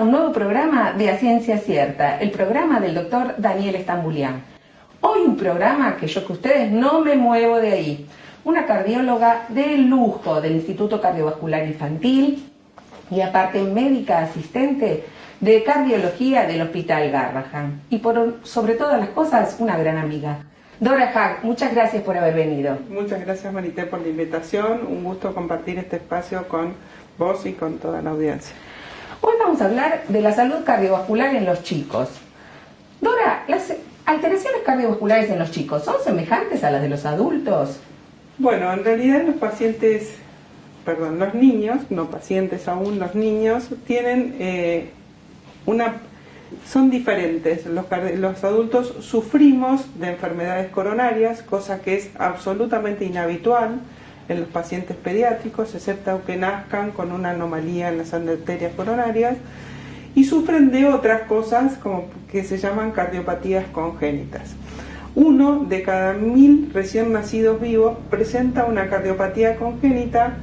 un nuevo programa de A Ciencia Cierta, el programa del doctor Daniel Stambulian. Hoy un programa que yo que ustedes no me muevo de ahí. Una cardióloga de lujo del Instituto Cardiovascular Infantil y aparte médica asistente de cardiología del Hospital Garrahan. Y sobre todas las cosas, una gran amiga. Dora Hack, muchas gracias por haber venido. Muchas gracias, Marité, por la invitación. Un gusto compartir este espacio con vos y con toda la audiencia. Hoy vamos a hablar de la salud cardiovascular en los chicos. Dora, ¿las alteraciones cardiovasculares en los chicos son semejantes a las de los adultos? Bueno, en realidad los niños, no pacientes aún, los niños tienen son diferentes. Los adultos sufrimos de enfermedades coronarias, cosa que es absolutamente inhabitual en los pacientes pediátricos, excepto que nazcan con una anomalía en las arterias coronarias, y sufren de otras cosas como que se llaman cardiopatías congénitas. 1 de cada 1000 recién nacidos vivos presenta una cardiopatía congénita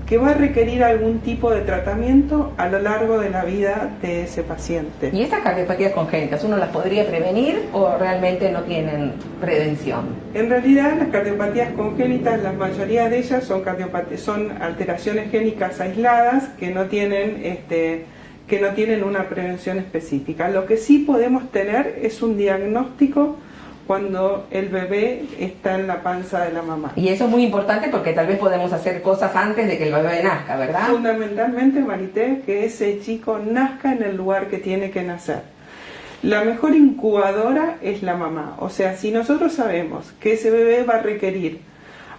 que va a requerir algún tipo de tratamiento a lo largo de la vida de ese paciente. ¿Y estas cardiopatías congénitas uno las podría prevenir o realmente no tienen prevención? En realidad las cardiopatías congénitas, la mayoría de ellas son alteraciones génicas aisladas que no tienen una prevención específica. Lo que sí podemos tener es un diagnóstico cuando el bebé está en la panza de la mamá. Y eso es muy importante porque tal vez podemos hacer cosas antes de que el bebé nazca, ¿verdad? Fundamentalmente, Marité, que ese chico nazca en el lugar que tiene que nacer. La mejor incubadora es la mamá. O sea, si nosotros sabemos que ese bebé va a requerir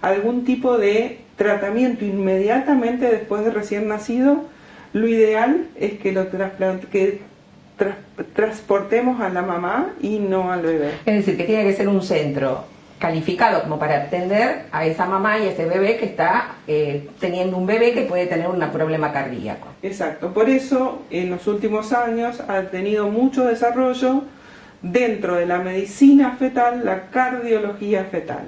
algún tipo de tratamiento inmediatamente después de recién nacido, lo ideal es que transportemos a la mamá y no al bebé. Es decir, que tiene que ser un centro calificado como para atender a esa mamá y a ese bebé que está teniendo un bebé que puede tener un problema cardíaco. Exacto, por eso en los últimos años ha tenido mucho desarrollo dentro de la medicina fetal, la cardiología fetal.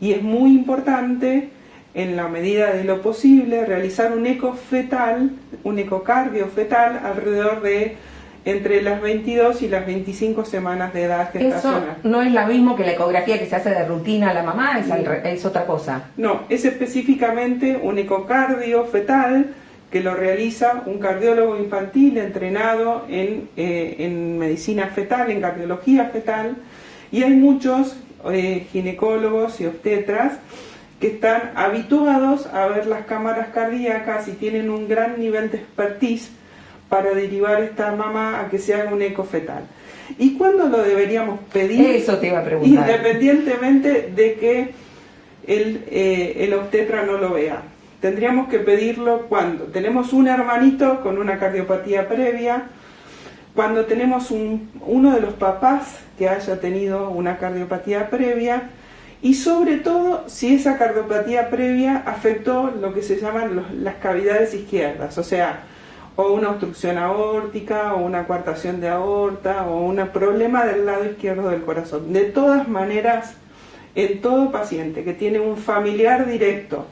Y es muy importante, en la medida de lo posible, realizar un ecocardio fetal alrededor de entre las 22 y las 25 semanas de edad gestacional. ¿Eso no es lo mismo que la ecografía que se hace de rutina a la mamá? ¿Es otra cosa? No, es específicamente un ecocardio fetal que lo realiza un cardiólogo infantil entrenado en medicina fetal, en cardiología fetal, y hay muchos ginecólogos y obstetras que están habituados a ver las cámaras cardíacas y tienen un gran nivel de expertise para derivar esta mamá a que se haga un eco fetal. ¿Y cuándo lo deberíamos pedir? Eso te iba a preguntar. Independientemente de que el obstetra no lo vea. Tendríamos que pedirlo cuando tenemos un hermanito con una cardiopatía previa, cuando tenemos uno de los papás que haya tenido una cardiopatía previa, y sobre todo si esa cardiopatía previa afectó lo que se llaman las cavidades izquierdas, o sea, o una obstrucción aórtica, o una coartación de aorta, o un problema del lado izquierdo del corazón. De todas maneras, en todo paciente que tiene un familiar directo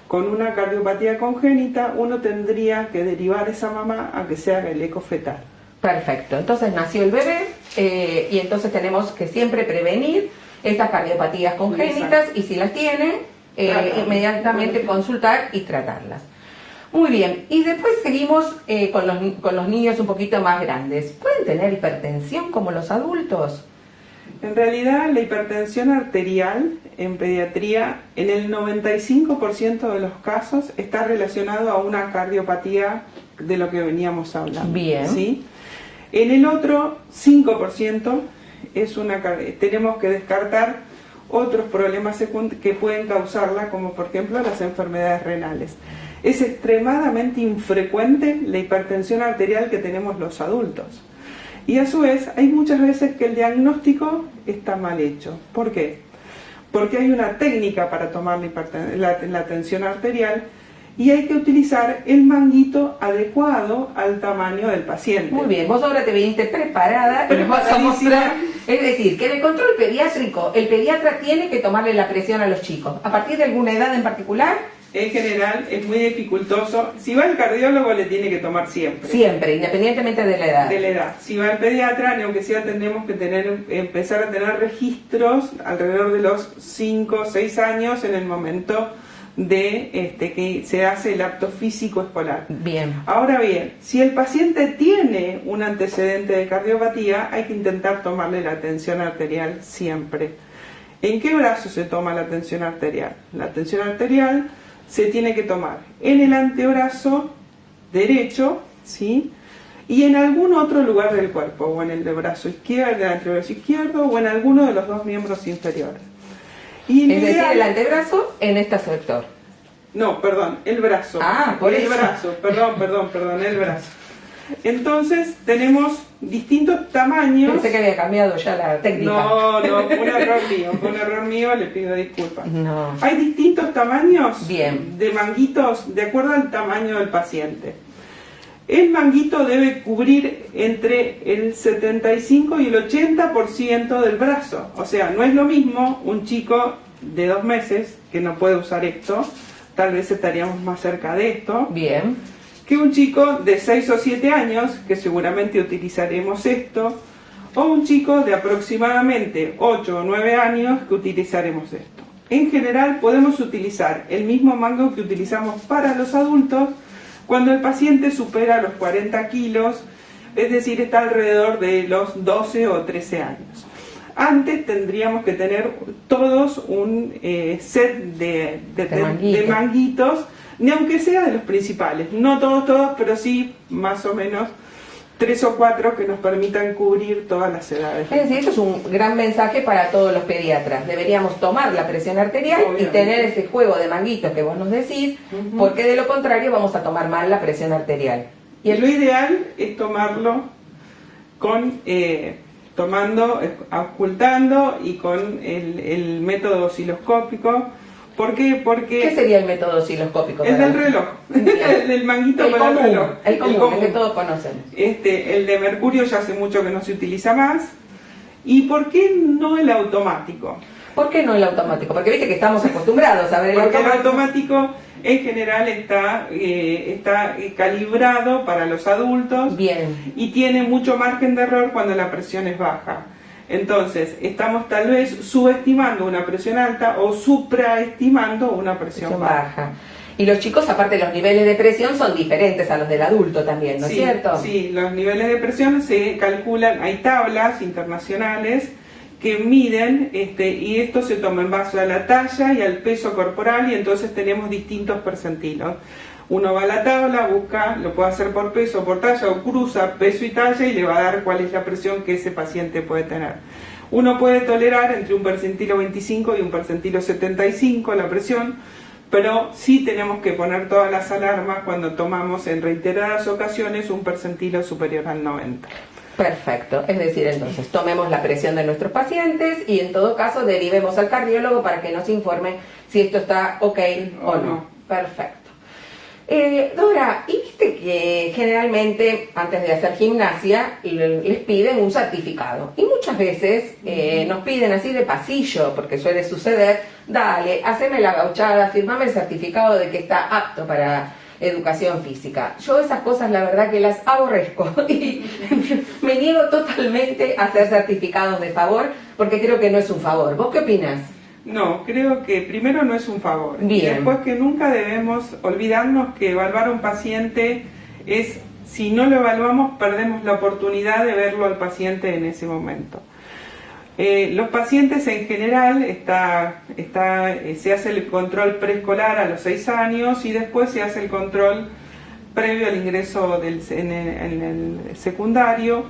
con una cardiopatía congénita, uno tendría que derivar a esa mamá a que se haga el eco fetal. Perfecto, entonces nació el bebé y entonces tenemos que siempre prevenir estas cardiopatías congénitas. Exacto. Y si las tiene, inmediatamente consultar y tratarlas. Muy bien, y después seguimos con los niños un poquito más grandes. ¿Pueden tener hipertensión como los adultos? En realidad, la hipertensión arterial en pediatría, en el 95% de los casos, está relacionado a una cardiopatía de lo que veníamos hablando. Bien. ¿Sí? En el otro 5% tenemos que descartar otros problemas que pueden causarla, como por ejemplo las enfermedades renales. Es extremadamente infrecuente la hipertensión arterial que tenemos los adultos. Y a su vez, hay muchas veces que el diagnóstico está mal hecho. ¿Por qué? Porque hay una técnica para tomar la tensión arterial y hay que utilizar el manguito adecuado al tamaño del paciente. Muy bien, vos ahora te viniste preparada y nos vas a mostrar. Es decir, que en el control pediátrico, el pediatra tiene que tomarle la presión a los chicos. ¿A partir de alguna edad en particular? en general es muy dificultoso. Si va al cardiólogo le tiene que tomar siempre. Siempre, independientemente de la edad. De la edad. Si va al pediatra, ni aunque sea tenemos que empezar a tener registros alrededor de los 5 o 6 años en el momento de que se hace el apto físico escolar. Bien. Ahora bien, si el paciente tiene un antecedente de cardiopatía, hay que intentar tomarle la tensión arterial siempre. ¿En qué brazo se toma la tensión arterial? La tensión arterial se tiene que tomar en el antebrazo derecho, ¿sí? Y en algún otro lugar del cuerpo, o en el de brazo izquierdo, el antebrazo izquierdo, o en alguno de los dos miembros inferiores. Y es decir, el antebrazo en este sector. No, perdón, el brazo. Ah, por el eso. brazo, perdón, el brazo. Entonces tenemos distintos tamaños. Pensé que había cambiado ya la técnica. No, fue un error mío, le pido disculpas. No. Hay distintos tamaños Bien. de manguitos de acuerdo al tamaño del paciente. El manguito debe cubrir entre el 75 y el 80% del brazo. O sea, no es lo mismo un chico de 2 meses que no puede usar esto, tal vez estaríamos más cerca de esto. Bien. Que un chico de 6 o 7 años, que seguramente utilizaremos esto, o un chico de aproximadamente 8 o 9 años que utilizaremos esto. En general podemos utilizar el mismo mango que utilizamos para los adultos cuando el paciente supera los 40 kilos, es decir, está alrededor de los 12 o 13 años. Antes tendríamos que tener todos un set de manguitos, ni aunque sea de los principales, no todos, pero sí más o menos 3 o 4 que nos permitan cubrir todas las edades. Es decir, esto es un gran mensaje para todos los pediatras. Deberíamos tomar la presión arterial y tener ese juego de manguitos que vos nos decís, porque de lo contrario vamos a tomar mal la presión arterial. Y lo ideal es tomarlo con ocultando y con el método osciloscópico. ¿Por qué? Porque ¿qué sería el método osciloscópico? El del reloj, el del manguito para el reloj. El común, el que todos conocemos. El de mercurio ya hace mucho que no se utiliza más. ¿Y por qué no el automático? ¿Por qué no el automático? Porque viste que estamos acostumbrados a ver el automático. Porque el automático en general está calibrado para los adultos. Bien. Y tiene mucho margen de error cuando la presión es baja. Entonces, estamos tal vez subestimando una presión alta o supraestimando una presión baja. Y los chicos, aparte, los niveles de presión son diferentes a los del adulto también, ¿no es cierto? Sí, los niveles de presión se calculan, hay tablas internacionales que miden, y esto se toma en base a la talla y al peso corporal, y entonces tenemos distintos percentilos. Uno va a la tabla, busca, lo puede hacer por peso o por talla, o cruza peso y talla y le va a dar cuál es la presión que ese paciente puede tener. Uno puede tolerar entre un percentilo 25 y un percentilo 75 la presión, pero sí tenemos que poner todas las alarmas cuando tomamos en reiteradas ocasiones un percentilo superior al 90. Perfecto, es decir, entonces tomemos la presión de nuestros pacientes y en todo caso derivemos al cardiólogo para que nos informe si esto está ok o no. Perfecto. Dora, ¿y viste que generalmente antes de hacer gimnasia les piden un certificado? Y muchas veces nos piden así de pasillo, porque suele suceder, dale, haceme la gauchada, firmame el certificado de que está apto para educación física. Yo esas cosas la verdad que las aborrezco y me niego totalmente a hacer certificados de favor porque creo que no es un favor. ¿Vos qué opinás? No, creo que primero no es un favor. Bien. Y después que nunca debemos olvidarnos que evaluar a un paciente es, si no lo evaluamos, perdemos la oportunidad de verlo al paciente en ese momento. Los pacientes en general se hace el control preescolar a los 6 años y después se hace el control previo al ingreso en el secundario.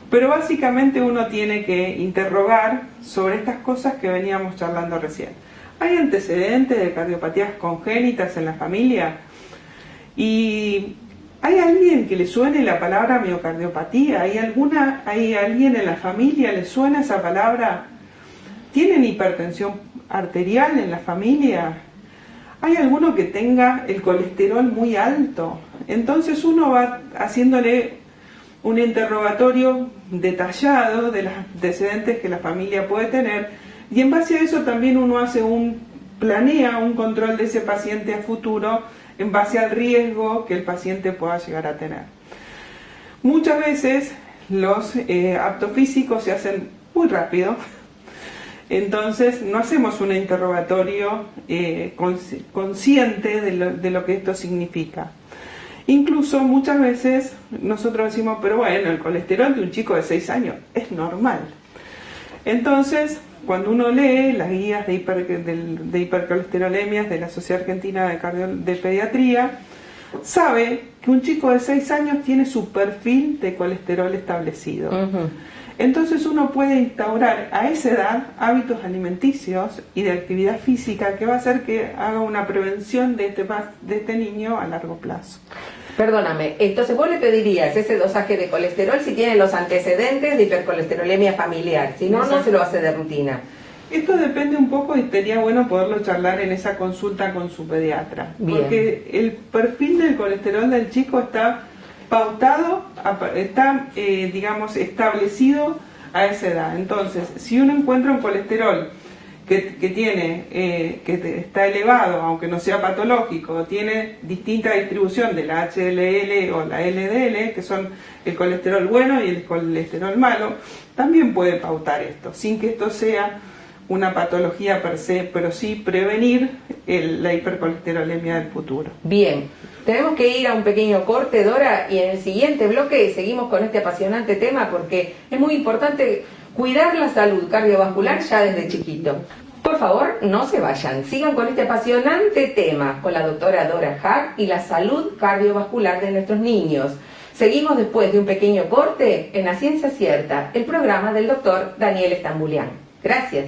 Pero básicamente uno tiene que interrogar sobre estas cosas que veníamos charlando recién. ¿Hay antecedentes de cardiopatías congénitas en la familia? ¿Y hay alguien que le suene la palabra miocardiopatía? ¿Hay alguien en la familia le suena esa palabra? ¿Tienen hipertensión arterial en la familia? ¿Hay alguno que tenga el colesterol muy alto? Entonces uno va haciéndole un interrogatorio detallado de los antecedentes que la familia puede tener y en base a eso también uno hace un planea un control de ese paciente a futuro en base al riesgo que el paciente pueda llegar a tener. Muchas veces los aptos físicos se hacen muy rápido, entonces no hacemos un interrogatorio consciente de lo que esto significa. Incluso muchas veces nosotros decimos, pero bueno, el colesterol de un chico de 6 años es normal. Entonces, cuando uno lee las guías de hipercolesterolemias de la Sociedad Argentina de Pediatría, sabe que un chico de 6 años tiene su perfil de colesterol establecido. Entonces uno puede instaurar a esa edad hábitos alimenticios y de actividad física que va a hacer que haga una prevención de este niño a largo plazo. Perdóname, entonces vos le pedirías ese dosaje de colesterol si tiene los antecedentes de hipercolesterolemia familiar, si no, no se lo hace de rutina. Esto depende un poco y sería bueno poderlo charlar en esa consulta con su pediatra. Bien. Porque el perfil del colesterol del chico está pautado, está, establecido a esa edad. Entonces, si uno encuentra un colesterol que está elevado, aunque no sea patológico, tiene distinta distribución de la HDL o la LDL, que son el colesterol bueno y el colesterol malo, también puede pautar esto, sin que esto sea una patología per se, pero sí prevenir la hipercolesterolemia del futuro. Bien, tenemos que ir a un pequeño corte, Dora, y en el siguiente bloque seguimos con este apasionante tema porque es muy importante cuidar la salud cardiovascular ya desde chiquito. Por favor, no se vayan, sigan con este apasionante tema con la doctora Dora Hack y la salud cardiovascular de nuestros niños. Seguimos después de un pequeño corte en La Ciencia Cierta, el programa del doctor Daniel Stambulian. Gracias.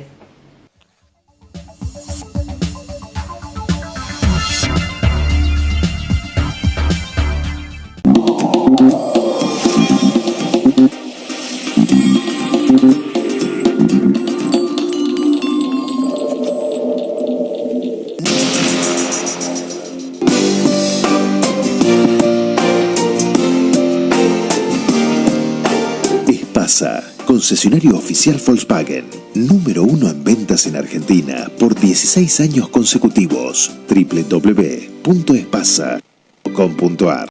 Concesionario oficial Volkswagen, número 1 en ventas en Argentina por 16 años consecutivos. www.espasa.com.ar.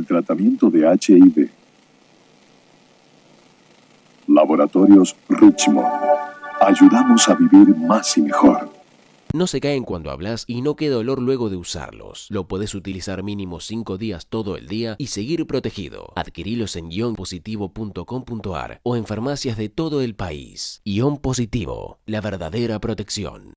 Tratamiento de HIV. Laboratorios Richmond. Ayudamos a vivir más y mejor. No se caen cuando hablas y no queda olor luego de usarlos. Lo podés utilizar mínimo 5 días todo el día y seguir protegido. Adquirilos en ionpositivo.com.ar o en farmacias de todo el país. Ion Positivo, la verdadera protección.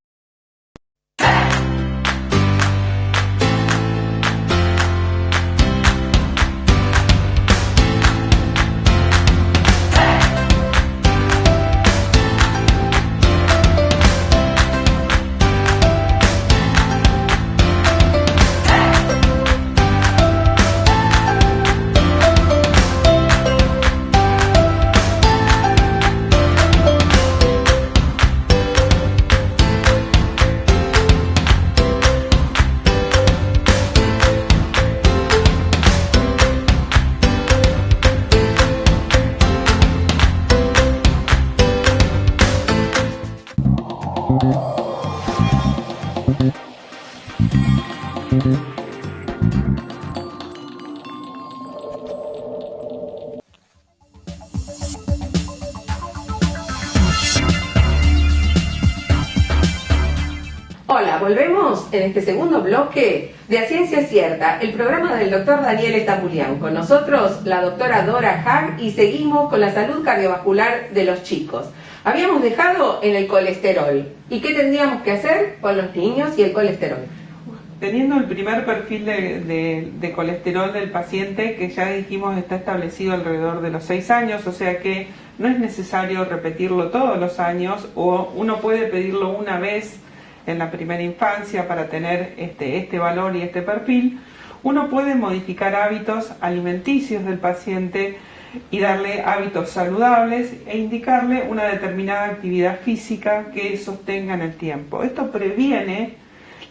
Hola, volvemos en este segundo bloque de A Ciencia Cierta, el programa del doctor Daniel Estambulián. Con nosotros la doctora Dora Hag y seguimos con la salud cardiovascular de los chicos. Habíamos dejado en el colesterol. ¿Y qué tendríamos que hacer con los niños y el colesterol? Teniendo el primer perfil de colesterol del paciente, que ya dijimos está establecido alrededor de los 6 años, o sea que no es necesario repetirlo todos los años, o uno puede pedirlo una vez en la primera infancia para tener este valor y este perfil. Uno puede modificar hábitos alimenticios del paciente y darle hábitos saludables e indicarle una determinada actividad física que sostenga en el tiempo. Esto previene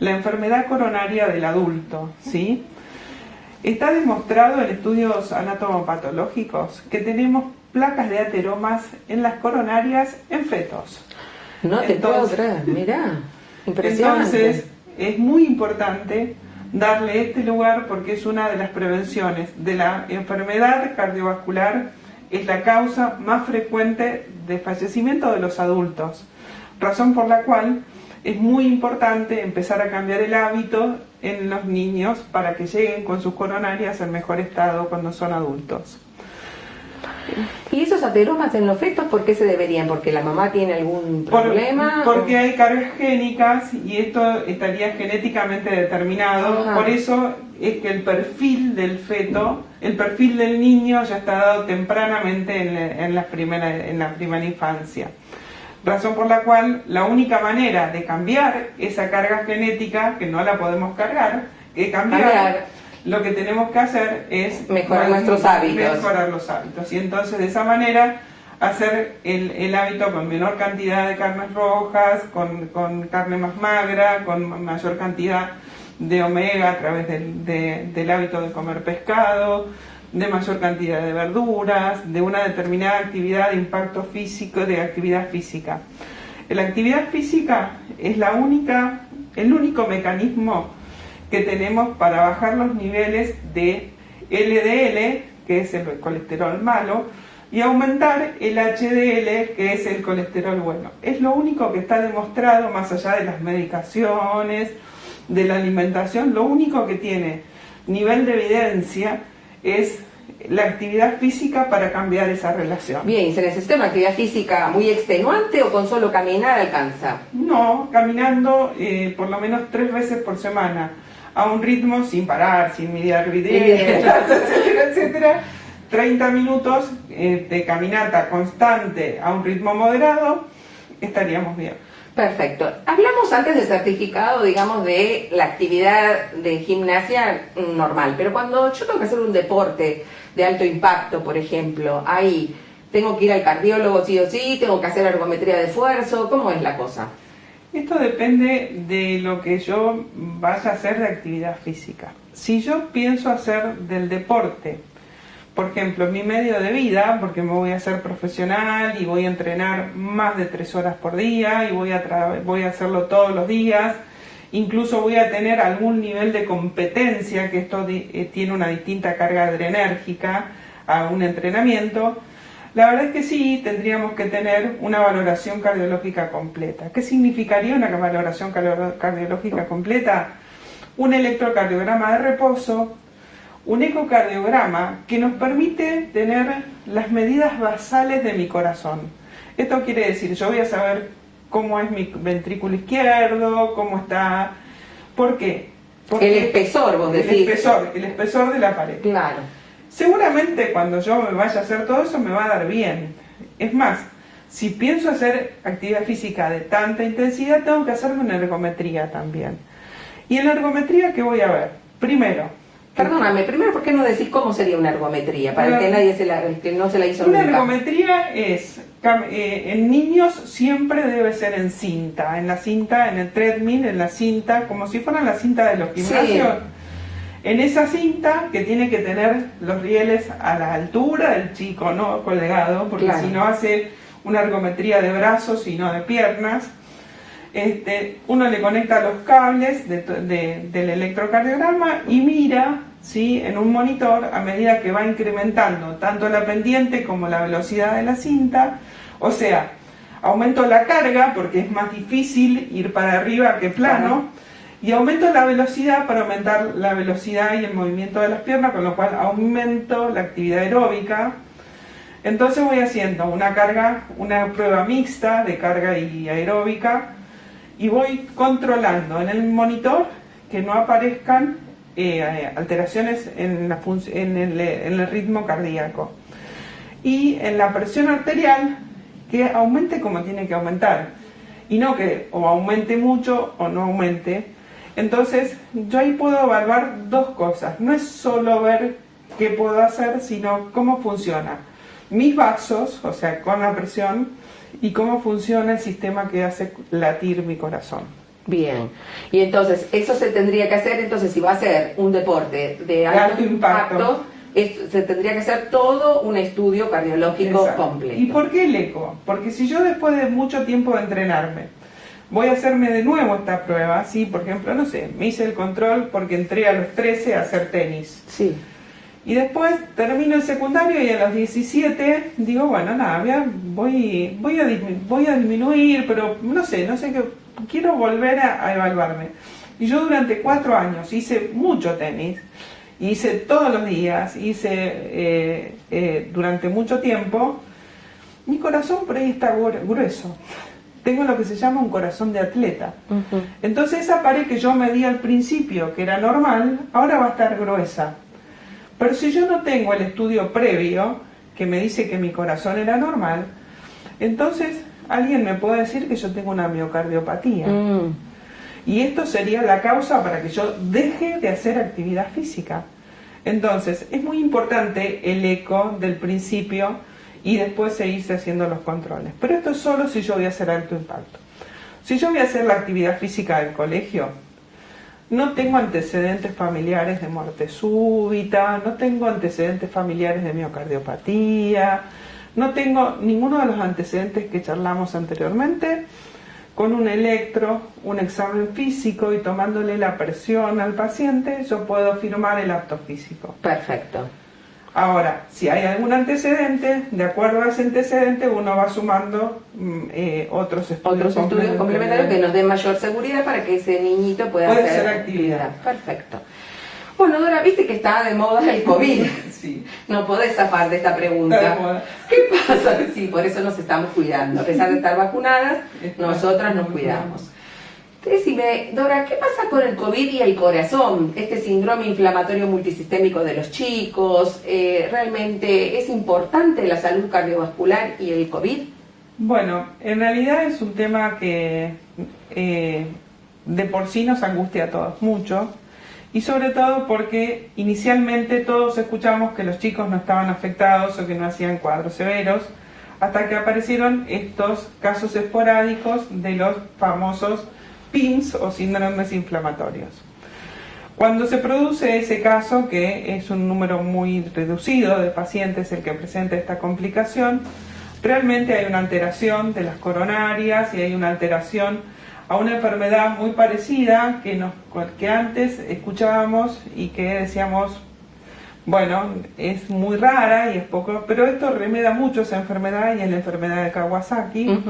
la enfermedad coronaria del adulto, ¿sí? Está demostrado en estudios anatomopatológicos que tenemos placas de ateromas en las coronarias en fetos. No te puedo creer, mirá, impresionante. Entonces, es muy importante darle este lugar porque es una de las prevenciones de la enfermedad cardiovascular, es la causa más frecuente de fallecimiento de los adultos, razón por la cual es muy importante empezar a cambiar el hábito en los niños para que lleguen con sus coronarias en mejor estado cuando son adultos. ¿Y esos ateromas en los fetos por qué se deberían? ¿Porque la mamá tiene algún problema? Porque hay cargas génicas y esto estaría genéticamente determinado. Ajá. Por eso es que el perfil del feto, el perfil del niño ya está dado tempranamente en la primera infancia. Razón por la cual la única manera de cambiar esa carga genética, que no la podemos cargar, lo que tenemos que hacer es mejorar nuestros hábitos. Mejorar los hábitos. Y entonces de esa manera hacer el hábito con menor cantidad de carnes rojas, con carne más magra, con mayor cantidad de omega a través del hábito de comer pescado, de mayor cantidad de verduras, de una determinada actividad de impacto físico, de actividad física. La actividad física es el único mecanismo que tenemos para bajar los niveles de LDL, que es el colesterol malo, y aumentar el HDL, que es el colesterol bueno. Es lo único que está demostrado, más allá de las medicaciones, de la alimentación, lo único que tiene nivel de evidencia es la actividad física para cambiar esa relación. Bien, ¿se necesita una actividad física muy extenuante o con solo caminar alcanza? No, caminando por lo menos 3 veces por semana, a un ritmo sin parar, sin mirar videos, etcétera, etcétera. 30 minutos de caminata constante a un ritmo moderado, estaríamos bien. Perfecto. Hablamos antes del certificado, digamos, de la actividad de gimnasia normal, pero cuando yo tengo que hacer un deporte de alto impacto, por ejemplo, ahí tengo que ir al cardiólogo sí o sí, tengo que hacer ergometría de esfuerzo, ¿cómo es la cosa? Esto depende de lo que yo vaya a hacer de actividad física. Si yo pienso hacer del deporte, por ejemplo, mi medio de vida, porque me voy a hacer profesional y voy a entrenar más de 3 horas por día y voy a hacerlo todos los días, incluso voy a tener algún nivel de competencia, que esto tiene una distinta carga adrenérgica a un entrenamiento. La verdad es que sí, tendríamos que tener una valoración cardiológica completa. ¿Qué significaría una valoración cardiológica completa? Un electrocardiograma de reposo, un ecocardiograma que nos permite tener las medidas basales de mi corazón. Esto quiere decir, yo voy a saber cómo es mi ventrículo izquierdo, cómo está... ¿Por qué? Porque el espesor, vos decís. El espesor de la pared. Claro. Seguramente cuando yo me vaya a hacer todo eso me va a dar bien. Es más, si pienso hacer actividad física de tanta intensidad, tengo que hacerme una ergometría también. ¿Y en la ergometría qué voy a ver? Primero... Perdóname, primero, ¿por qué no decís cómo sería una ergometría? Para el que no se la hizo nunca. Una ergometría es, en niños siempre debe ser en cinta, en el treadmill, en la cinta, como si fuera la cinta de los gimnasios. Sí. En esa cinta que tiene que tener los rieles a la altura del chico, no colgado, porque claro, si no hace una ergometría de brazos y no de piernas. Uno le conecta los cables del electrocardiograma y mira, ¿sí?, en un monitor a medida que va incrementando tanto la pendiente como la velocidad de la cinta. O sea, aumento la carga porque es más difícil ir para arriba que plano, y aumento la velocidad para aumentar la velocidad y el movimiento de las piernas, con lo cual aumento la actividad aeróbica. Entonces voy haciendo una prueba mixta de carga y aeróbica, y voy controlando en el monitor que no aparezcan alteraciones en el ritmo cardíaco, y en la presión arterial que aumente como tiene que aumentar, y no que o aumente mucho o no aumente. Entonces yo ahí puedo evaluar dos cosas, no es solo ver qué puedo hacer, sino cómo funciona mis vasos, o sea, con la presión, y cómo funciona el sistema que hace latir mi corazón. Bien, y entonces eso se tendría que hacer, entonces si va a ser un deporte de alto impacto, se tendría que hacer todo un estudio cardiológico. Exacto. Completo. ¿Y por qué el eco? Porque si yo después de mucho tiempo de entrenarme voy a hacerme de nuevo esta prueba, ¿sí? Por ejemplo, no sé, me hice el control porque entré a los 13 a hacer tenis. Sí. Y después termino el secundario y a los 17 digo, bueno, nada, voy a disminuir, pero no sé qué, quiero volver a evaluarme. Y yo durante 4 años hice mucho tenis, hice todos los días, durante mucho tiempo. Mi corazón por ahí está grueso. Tengo lo que se llama un corazón de atleta. Uh-huh. Entonces esa pared que yo medí al principio, que era normal, ahora va a estar gruesa. Pero si yo no tengo el estudio previo que me dice que mi corazón era normal, entonces alguien me puede decir que yo tengo una miocardiopatía. Y esto sería la causa para que yo deje de hacer actividad física. Entonces es muy importante el eco del principio y después seguirse haciendo los controles. Pero esto es solo si yo voy a hacer alto impacto. Si yo voy a hacer la actividad física del colegio, no tengo antecedentes familiares de muerte súbita, no tengo antecedentes familiares de miocardiopatía, no tengo ninguno de los antecedentes que charlamos anteriormente. Con un un examen físico y tomándole la presión al paciente, yo puedo firmar el acto físico. Perfecto. Ahora, si hay algún antecedente, de acuerdo a ese antecedente uno va sumando otros estudios complementarios que nos den mayor seguridad para que ese niñito pueda hacer actividad. Perfecto. Bueno, Dora, viste que está de moda el COVID. Sí. No podés zafar de esta pregunta. ¿Qué pasa? Sí, por eso nos estamos cuidando. A pesar de estar vacunadas, nosotras nos cuidamos. Decime, Dora, ¿qué pasa con el COVID y el corazón? Este síndrome inflamatorio multisistémico de los chicos, ¿realmente es importante la salud cardiovascular y el COVID? Bueno, en realidad es un tema que de por sí nos angustia a todos mucho, y sobre todo porque inicialmente todos escuchamos que los chicos no estaban afectados o que no hacían cuadros severos, hasta que aparecieron estos casos esporádicos de los famosos PIMS o síndromes inflamatorios. Cuando se produce ese caso, que es un número muy reducido de pacientes el que presenta esta complicación, realmente hay una alteración de las coronarias y hay una alteración a una enfermedad muy parecida que antes escuchábamos y que decíamos, bueno, es muy rara y es poco, pero esto remeda mucho esa enfermedad y es la enfermedad de Kawasaki.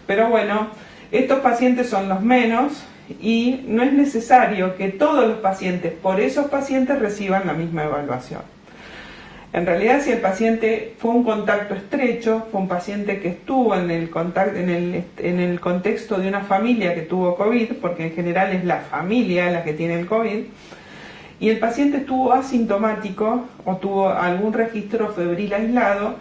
Pero bueno, estos pacientes son los menos y no es necesario que todos los pacientes, por esos pacientes, reciban la misma evaluación. En realidad, si el paciente fue un contacto estrecho, fue un paciente que estuvo en el contexto de una familia que tuvo COVID, porque en general es la familia la que tiene el COVID, y el paciente estuvo asintomático o tuvo algún registro febril aislado,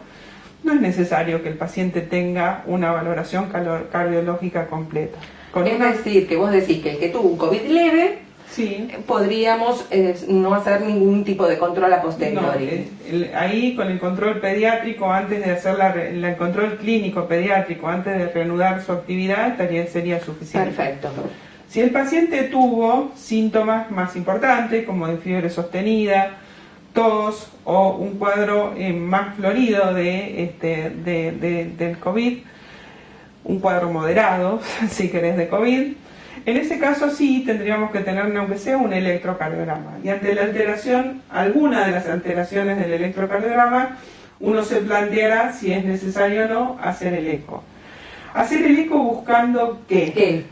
no es necesario que el paciente tenga una valoración cardiológica completa. Es decir, que vos decís que el que tuvo un COVID leve, sí, podríamos no hacer ningún tipo de control a posteriori. No, ahí con el control pediátrico, antes de hacer el control clínico pediátrico, antes de reanudar su actividad, sería suficiente. Perfecto. Si el paciente tuvo síntomas más importantes, como de fiebre sostenida, tos o un cuadro más florido del COVID, un cuadro moderado, si querés, de COVID, en ese caso sí tendríamos que tener, aunque sea, un electrocardiograma. Y ante la alteración, alguna de las alteraciones del electrocardiograma, uno se planteará si es necesario o no hacer el eco. Hacer el eco buscando ¿qué?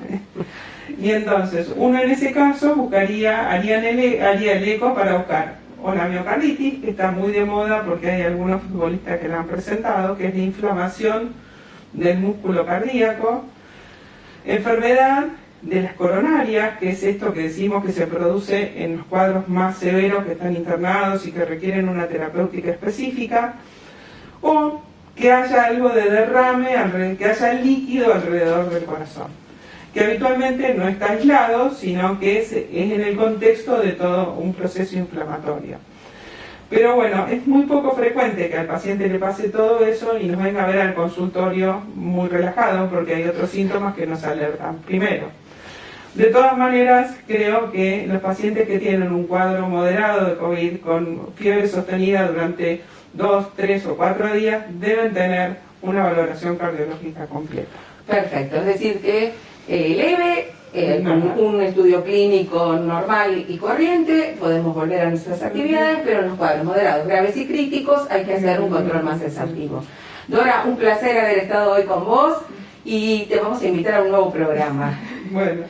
Y entonces, uno en ese caso haría el eco para buscar o la miocarditis, que está muy de moda porque hay algunos futbolistas que la han presentado, que es la inflamación del músculo cardíaco, enfermedad de las coronarias, que es esto que decimos que se produce en los cuadros más severos que están internados y que requieren una terapéutica específica, o que haya algo de derrame, que haya líquido alrededor del corazón, que habitualmente no está aislado, sino que es en el contexto de todo un proceso inflamatorio. Pero bueno, es muy poco frecuente que al paciente le pase todo eso y nos venga a ver al consultorio muy relajado, porque hay otros síntomas que nos alertan primero. De todas maneras, creo que los pacientes que tienen un cuadro moderado de COVID con fiebre sostenida durante 2, 3 o 4 días deben tener una valoración cardiológica completa. Perfecto, es decir que leve, con un estudio clínico normal y corriente, podemos volver a nuestras actividades, pero en los cuadros moderados, graves y críticos hay que hacer un control más exhaustivo. Dora, un placer haber estado hoy con vos y te vamos a invitar a un nuevo programa. Bueno,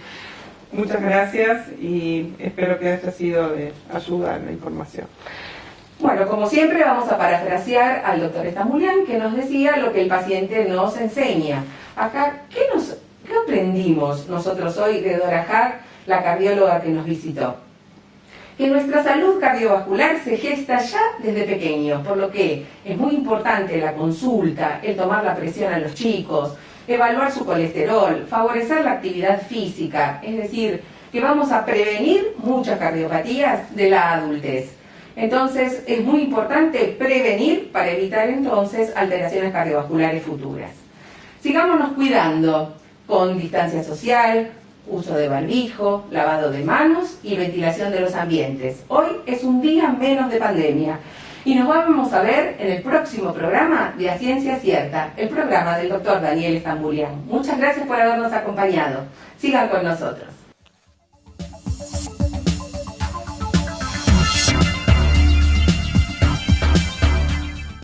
muchas gracias y espero que haya sido de ayuda en la información. Bueno, como siempre vamos a parafrasear al doctor Estambulián, que nos decía lo que el paciente nos enseña. Acá, ¿qué aprendimos nosotros hoy de Dora Hack, la cardióloga que nos visitó? Que nuestra salud cardiovascular se gesta ya desde pequeños, por lo que es muy importante la consulta, el tomar la presión a los chicos, evaluar su colesterol, favorecer la actividad física, es decir, que vamos a prevenir muchas cardiopatías de la adultez. Entonces, es muy importante prevenir para evitar entonces alteraciones cardiovasculares futuras. Sigámonos cuidando con distancia social, uso de barbijo, lavado de manos y ventilación de los ambientes. Hoy es un día menos de pandemia y nos vamos a ver en el próximo programa de A Ciencia Cierta, el programa del doctor Daniel Estambulián. Muchas gracias por habernos acompañado. Sigan con nosotros.